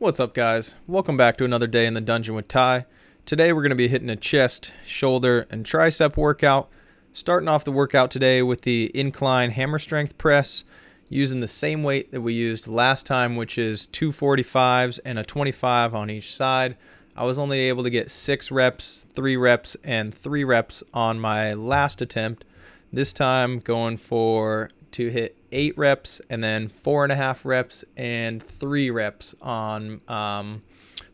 What's up, guys? Welcome back to another day in the dungeon with Ty. Today we're going to be hitting a chest, shoulder, and tricep workout. Starting off the workout today with the incline hammer strength press, using the same weight that we used last time, which is 245s and a 25 on each side. I was only able to get 6 reps, 3 reps, and 3 reps on my last attempt. This time going to hit 8 reps and then 4.5 reps and 3 reps on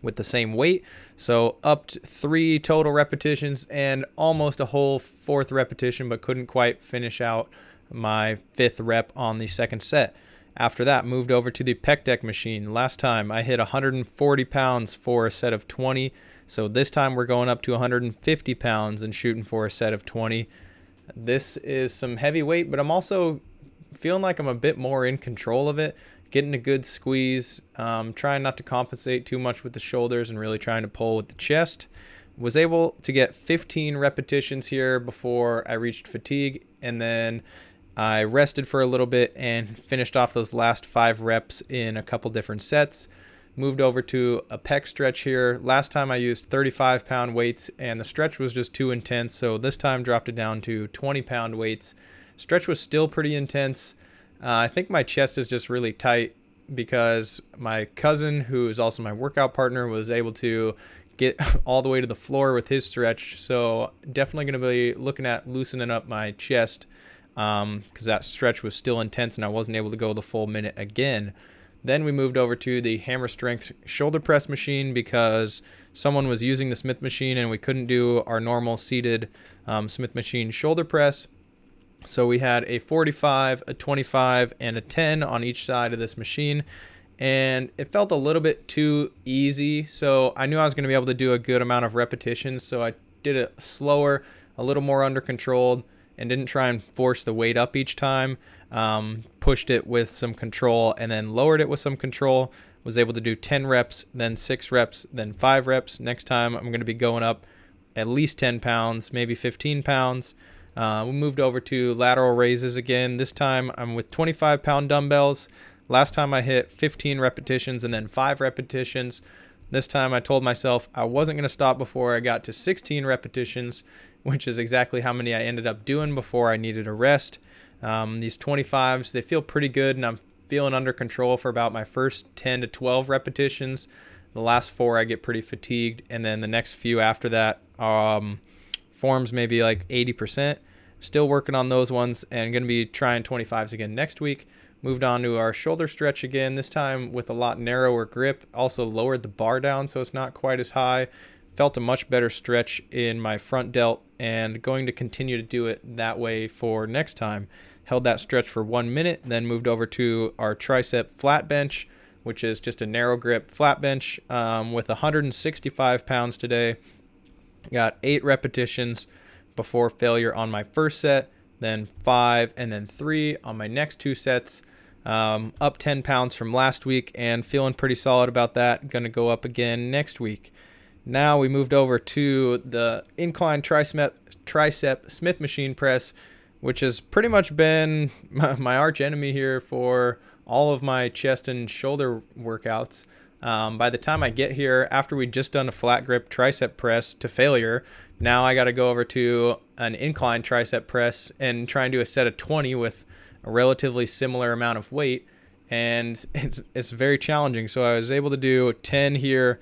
with the same weight. So up to 3 total repetitions and almost a whole 4th repetition, but couldn't quite finish out my 5th rep on the second set. After that, moved over to the PEC Deck Machine. Last time I hit 140 pounds for a set of 20. So this time we're going up to 150 pounds and shooting for a set of 20. This is some heavy weight, but I'm also feeling like I'm a bit more in control of it, getting a good squeeze, trying not to compensate too much with the shoulders and really trying to pull with the chest. Was able to get 15 repetitions here before I reached fatigue, and then I rested for a little bit and finished off those last 5 reps in a couple different sets. Moved over to a PEC stretch here. Last time I used 35-pound weights and the stretch was just too intense, so this time dropped it down to 20-pound weights. Stretch was still pretty intense. I think my chest is just really tight because my cousin, who is also my workout partner, was able to get all the way to the floor with his stretch. So definitely going to be looking at loosening up my chest because that stretch was still intense and I wasn't able to go the full minute again. Then we moved over to the hammer strength shoulder press machine because someone was using the Smith machine and we couldn't do our normal seated Smith machine shoulder press. So we had a 45, a 25, and a 10 on each side of this machine, and it felt a little bit too easy, so I knew I was going to be able to do a good amount of repetitions, so I did it slower, a little more under controlled, and didn't try and force the weight up each time. Pushed it with some control and then lowered it with some control. Was able to do 10 reps, then 6 reps, then 5 reps. Next time I'm going to be going up at least 10 pounds, maybe 15 pounds. We moved over to lateral raises again. This time I'm with 25-pound dumbbells. Last time I hit 15 repetitions and then 5 repetitions. This time I told myself I wasn't going to stop before I got to 16 repetitions, which is exactly how many I ended up doing before I needed a rest. These 25s, they feel pretty good, and I'm feeling under control for about my first 10 to 12 repetitions. The last 4 I get pretty fatigued, and then the next few after that forms maybe like 80%. Still working on those ones and going to be trying 25s again next week. Moved on to our shoulder stretch again, this time with a lot narrower grip. Also lowered the bar down so it's not quite as high. Felt a much better stretch in my front delt and going to continue to do it that way for next time. Held that stretch for 1 minute, then moved over to our tricep flat bench, which is just a narrow grip flat bench with 165 pounds today. Got 8 repetitions before failure on my first set, then 5 and then 3 on my next 2 sets. Up 10 pounds from last week and feeling pretty solid about that. Going to go up again next week. Now we moved over to the incline tricep Smith machine press, which has pretty much been my arch enemy here for all of my chest and shoulder workouts. By the time I get here, after we just done a flat grip tricep press to failure, now I got to go over to an incline tricep press and try and do a set of 20 with a relatively similar amount of weight, and it's very challenging. So I was able to do 10 here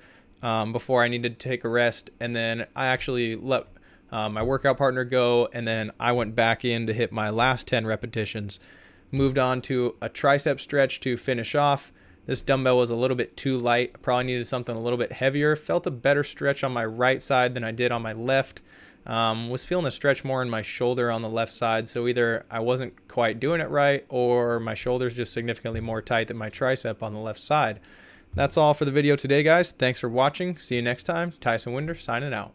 before I needed to take a rest, and then I actually let my workout partner go, and then I went back in to hit my last 10 repetitions. Moved on to a tricep stretch to finish off. This dumbbell was a little bit too light. I probably needed something a little bit heavier. Felt a better stretch on my right side than I did on my left. Was feeling a stretch more in my shoulder on the left side, so either I wasn't quite doing it right or my shoulder's just significantly more tight than my tricep on the left side. That's all for the video today, guys. Thanks for watching. See you next time. Tyson Winder signing out.